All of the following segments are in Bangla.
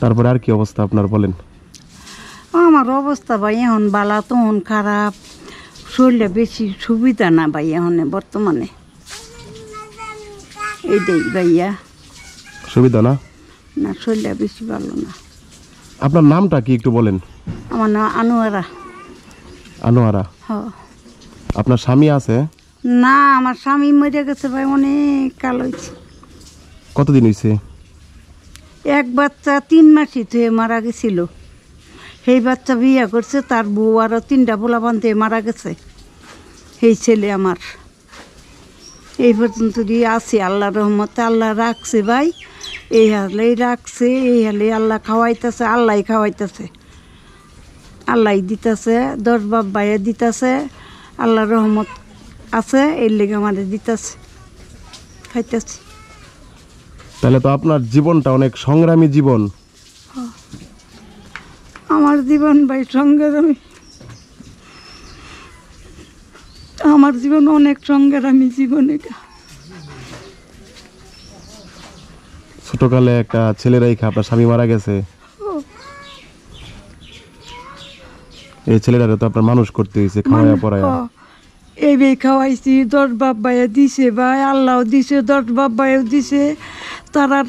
তারপরে আর কি অবস্থা আপনার বলেন? আমার অবস্থা ভাই এখন বালা তখন খারাপ, শরীরে বেশি সুবিধা না ভাই এখন বর্তমানে। এইটাই ভাইয়া, সুবিধা না? না, শরীরটা বেশি ভালো না। আপনার নামটা কি একটু বলেন? আমার নাম আনোয়ারা। আনোয়ারা। হ। আপনার স্বামী আছে? না, আমার স্বামী মরে গেছে ভাই, অনেক কাল হয়েছে। কতদিন হয়েছে? এক বাচ্চা 3 মাসই ধুয়ে মারা গেছিল। সেই বাচ্চা বিয়ে করছে, তার বউ আরও 3টা পোলাপান ধুয়ে মারা গেছে। সেই ছেলে আমার এই পর্যন্ত দিয়ে আছে, আল্লাহ রহমতে আল্লাহ রাখছে ভাই। এই হালেই রাখছে, এই হালে আল্লাহ খাওয়াইতেছে, আল্লাহ খাওয়াইতেছে, আল্লাহ দিতেছে, 10 বাপ বাইয়ে দিতেছে, আল্লাহ রহমত আছে, এর লেগে আমাদের দিতেছে, খাইতেছে। তাহলে তো আপনার জীবনটা অনেক সংগ্রামী জীবন। আমার জীবন ভাই সংগ্রামী, আমার জীবন অনেক সংগ্রামী জীবন। এটা ছোটকালে একটা ছেলে রেখে আপনার স্বামী মারা গেছে, এই ছেলেটারে তো আপনার মানুষ করতে হয়েছে, খাওয়াইয়া পড়াইয়া। এই বে খাওয়াইছি, 10 বাপ ভাইয়া দিছে ভাই, আল্লাহ দিছে, 10 বাপ ভাইও দিছে। তারা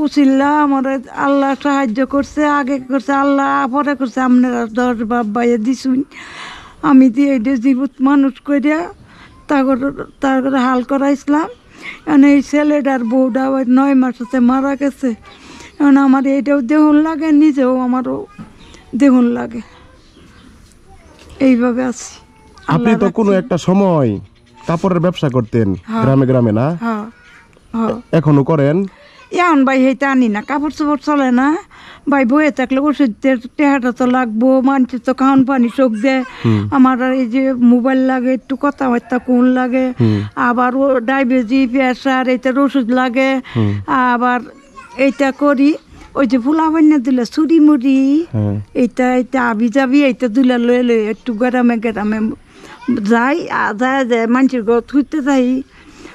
উচিল্লা আমার আল্লাহ সাহায্য করছে, আগে করছে আল্লাহ, পরে করছে আপনারা 10 বাপ ভাইয়া দিছুন। আমি দিয়ে এটা জীবত মানুষ করিয়া তারপরে হাল করাইছিলাম। এখন এই ছেলেটার বউটা 9 মাসে মারা গেছে। এখন আমার এইটাও দেহন লাগে, নিজেও আমারও দেহন লাগে, এইভাবে আছি। আপনি তো কোনো একটা সময় কাপড়ের ব্যবসা করতেন গ্রামে গ্রামে, না? এখনো করেন? এখন ভাই সেইটা আনি না, কাপড় চোপড় চলে না ভাই, বইয়ে থাকলে ওষুধের টেহাটা তো লাগবো, মানুষের তো খাওয়ান পানি চোখ দেয়। আমার এই যে মোবাইল লাগে, একটু কথাবার্তা কোন লাগে, আবার ও ডায়াবেটিস, প্রেসার, এইটার ওষুধ লাগে। আবার এইটা করি, ওই যে ফুলা বান্না দিলে চুরি মুড়ি, এইটা এইটা আবি যাবি, এইটা দিলে লয়ে লয়ে একটু গ্রামে গ্রামে যাই, যায় মানুষের ঘর থুইতে যাই।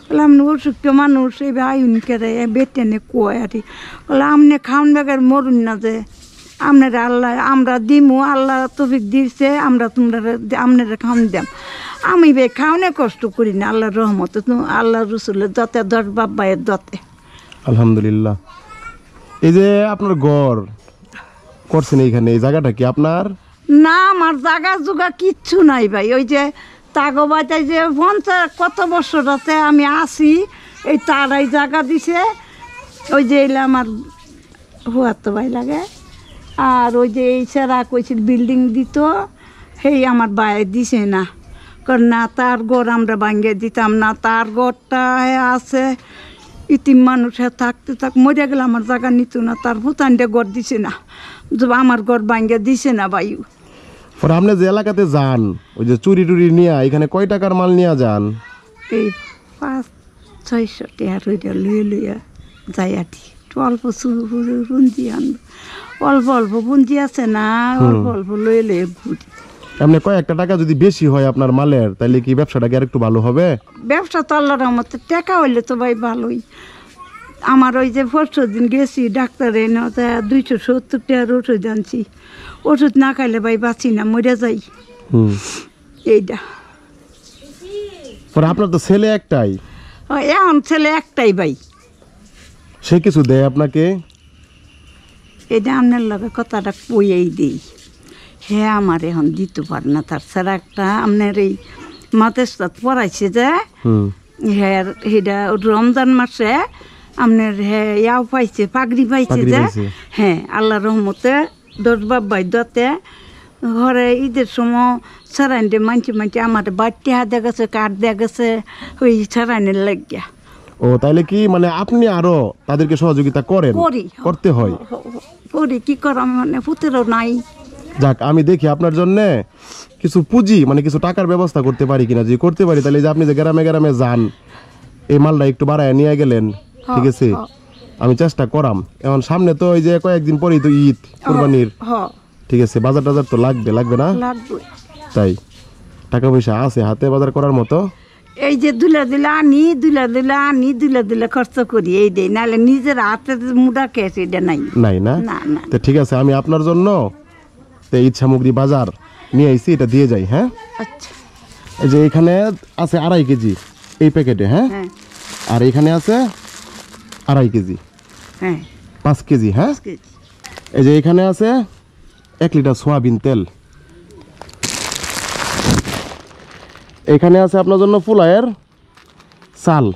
বলে আপনি অসুস্থ মানুষ, এই আয়ুন কেড়ে বেটেনে কয় আর কি, বলে আপনি খাওয়ান বেগার মরুন না, যে আপনার আল্লাহ আমরা দিমু, আল্লাহ তফিক দিচ্ছে, আমরা তোমরা আপনারা খাওয়ান দাম। আমি বে খাওয়ানে কষ্ট করি না, আল্লাহর রহমতে, আল্লাহ রসুলের দতে, 10 বাপ ভাইয়ের দতে। আলহামদুলিল্লাহ। এই যে আপনার ঘর করছেন এইখানে, এই জায়গাটা কি আপনার? না, আমার জায়গা জুগা কিচ্ছু নাই ভাই। ওই যে তাগবাইতে যে 50 কত বছরতে আমি আসি, এই তারাই জায়গা দিছে। ওই যে এলে আমার হুয়াতো ভাই লাগে, আর ওই যে এই সেরা কইছিল বিল্ডিং দিত, সেই আমার বাইরে দিছে না, কারণ না তার ঘর আমরা ভাঙ্গে দিতাম না, তার ঘরটা আছে ইতিম মানুষে থাকতে থাক মরে গেলে আমার জায়গা নিত না, তার ভুতানটা ঘর দিছে না, আমার ঘর ভাঙ্গে দিছে না বায়ু। পরে আপনি যে এলাকাতে যান, ওই যে চুরি টুরি নিয়ে, এখানে কয় টাকার মাল নিয়ে যান? এই 500-600 টাকা রইয়া লুয়ে লইয়া যাই আর কি, অল্প পুঞ্জি আনবো, অল্প অল্প পুঞ্জি আছে না, অল্প অল্প লয়ে লয়ে ঘুরি। এমনি কয়েকটা টাকা যদি বেশি হয় আপনার মালের, তাহলে কি ব্যবসাটা কি আর একটু ভালো হবে? ব্যবসা তো আল্লাহর রহমতে টাকা হইলে তো ভাই ভালোই। আমার ওই যে 400 দিন গেছি ডাক্তারে, 270 টাকার ওষুধ আনছি, ওষুধ না খাইলে ভাই বাঁচি না, মরে যাই। এইটা পরে আপনার তো ছেলে একটাই? এখন ছেলে একটাই ভাই। সে কিছু দেয় আপনাকে? এটা আপনার লগে কথাটা কইয়াই দিই, হ্যাঁ আমার এখন দিতে পারে না, তার ছাড়া একটা আপনার এই মাদ্রাসা পড়াইছে যে, হ্যাঁ সেটা রমজান মাসে আপনার হ্যাঁ ইয়াও পাইছে, পাগড়ি পাইছে যে, হ্যাঁ আল্লাহ রহমতে 10 বাপ ভাই দতে ঘরে ঈদের সময় সারাইনে মানছি আমার বাড়িতে হাত দেখা গেছে, কাঠ দেখা গেছে, ওই সারাইনের লাগিয়া। ও তাইলে কি মানে আপনি আরো তাদেরকে সহযোগিতা করেন? করতে হয়, করি, কি করাম, মানে পুতেরও নাই। যাক, আমি দেখি আপনার জন্য কিছু পুঁজি মানে কিছু টাকার ব্যবস্থা করতে পারি কিনা। যদি করতে পারি তাহলে যে আপনি যে গ্রামে গ্রামে যান, এই মালটা একটু বাড়ায় নিয়ে গেলেন, ঠিক আছে? আমি চেষ্টা করাম। এখন সামনে তো ওই যে কয়েকদিন পরেই তো ঈদ, কুরবানির, ঠিক আছে? বাজার টাজার তো লাগবে, লাগবে না? তাই টাকা পয়সা আছে হাতে বাজার করার মতো? এই যে দুলা দুলা খরচ করি এই দেই, নাহলে নিজের হাতে মুড়া ক্যাশ এটা নাই। নাই না? না না। তো ঠিক আছে, আমি আপনার জন্য তো ঈদ সামগ্রী বাজার নিয়ে আইছি, এটা দিয়ে যাই। হ্যাঁ, আচ্ছা। এই যে এখানে আছে 2.5 কেজি এই প্যাকেটে। হ্যাঁ, হ্যাঁ আর এখানে আছে 2.5 কেজি, হ্যাঁ 5 কেজি। হ্যাঁ, এই যে এখানে আছে 1 লিটার সয়াবিন তেল। এখানে আছে আপনার জন্য ফুলায়ের চাল।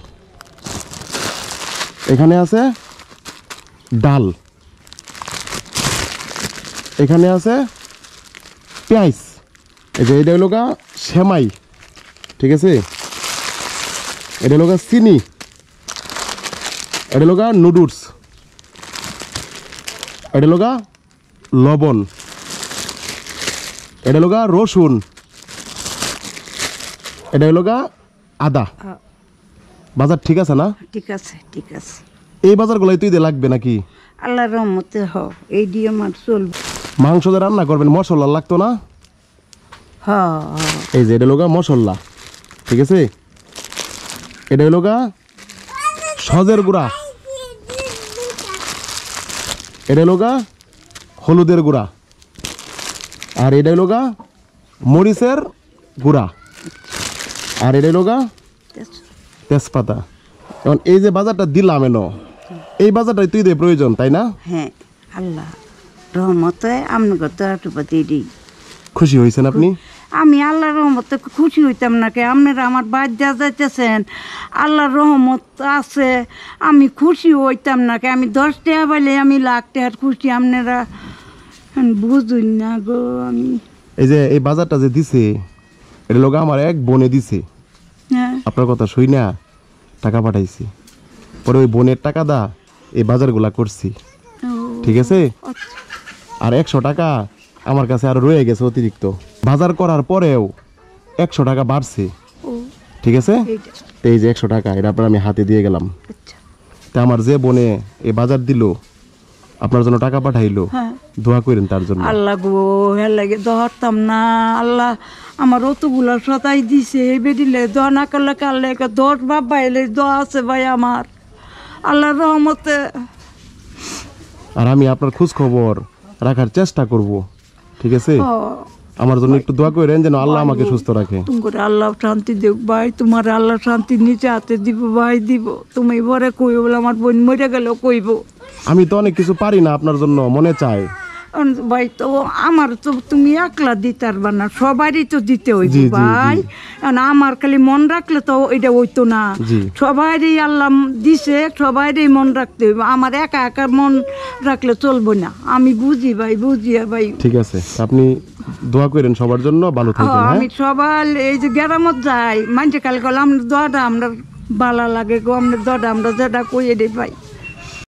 এখানে আছে ডাল। এখানে আছে পেঁয়াজ। এই যে এটা হলো গা সেমাই, ঠিক আছে। এটা হলো গা চিনি। এটা হলো গা নুডলস। এটা হলো গা লবণ। এটা হলো গা রসুন। এটা হলো গা আদা। বাজার ঠিক আছে না? ঠিক আছে ঠিক আছে। এই বাজারগুলোই তুই দিয়ে লাগবে নাকি? আল্লাহর রহমতে এই দিয়ে আমার চলবে। মাংস যে রান্না করবেন মশলা লাগতো না? এই যে এটা হলো গা মশলা, ঠিক আছে। এটা হলো গা সজের গুঁড়া। এটা হলো গা হলুদের গুঁড়া। আর এটা হলো গা মরিচের গুঁড়া। আর এটা হলো গা তেজপাতা। এখন এই যে বাজারটা দিলাম এনো, এই বাজারটাই তুই দে প্রয়োজন, তাই না? হ্যাঁ, আল্লাহ রহমতে আপনাকে তো একটু দিই। খুশি হয়েছেন আপনি? আমি আল্লাহর রহমতে খুশি হইতাম না কে? আপনারা আমার বাড়ি যা যাইতেছেন, আল্লাহর রহমত আছে, আমি খুশি হইতাম না কে? আমি 10 টাকা পাইলে আমি লাখ টাকার খুশি। আপনারা বুঝুন না গো। আমি এই যে এই বাজারটা যে দিছে, এটা লোক আমার এক বোনে দিছে। হ্যাঁ, আপনার কথা শুই না টাকা পাঠাইছি, পরে ওই বোনের টাকা দা এই বাজারগুলা করছি, ঠিক আছে। আর 100 টাকা আমার কাছে আরো রয়ে গেছে অতিরিক্ত। বাজার করার পরেও 100 টাকা বাড়ছে, ঠিক আছে। তো এই যে 100 টাকা এটা আপনার আমি হাতে দিয়ে গেলাম। তা আমার যে বোনে এই বাজার দিল, আপনার জন্য টাকা পাঠাইলো, দোয়া করেন তার জন্য। আল্লাহ গো, হের লাগে ধরতাম না। আল্লাহ আমার অতগুলো সদাই দিছে, এই বেডিলে দোয়া না করলে কালে 10 বাপ বাইলে দোয়া আছে ভাই আমার, আল্লাহর রহমতে। আর আমি আপনার খোঁজ খবর রাখার চেষ্টা করব, ঠিক আছে। আমার জন্য একটু দোয়া করেন যেন আল্লাহ আমাকে সুস্থ রাখে। তোমার আল্লাহ শান্তি দেব ভাই, তোমার আল্লাহ শান্তি নিচে হাতে দিব ভাই, দিব। তুমি পরে কইব বলে আমার বোন মরে গেলেও কইব। আমি তো অনেক কিছু পারি না, আপনার জন্য মনে চায় ভাই। তো আমার তো তুমি একলা দিতে পারবা না, সবারই তো দিতে হইব ভাই। আমার খালি মন রাখলে তো এটা হইতো না। সবারই আল্লাহ দিছে, সবারই মন রাখতে হইব। আমার একা একা মন রাখলে চলবো না। আমি বুঝি ভাই, বুঝিয়া ভাই। ঠিক আছে, আপনি দোয়া করেন সবার জন্য, ভালো থাকেন। আমি সবার এই যে গ্রামত যাই, মানুষে খালি করলাম দোয়াটা আমরা ভালো লাগে গো, আমরা দোয়াটা আমরা যেটা কইয়ে দিই ভাই।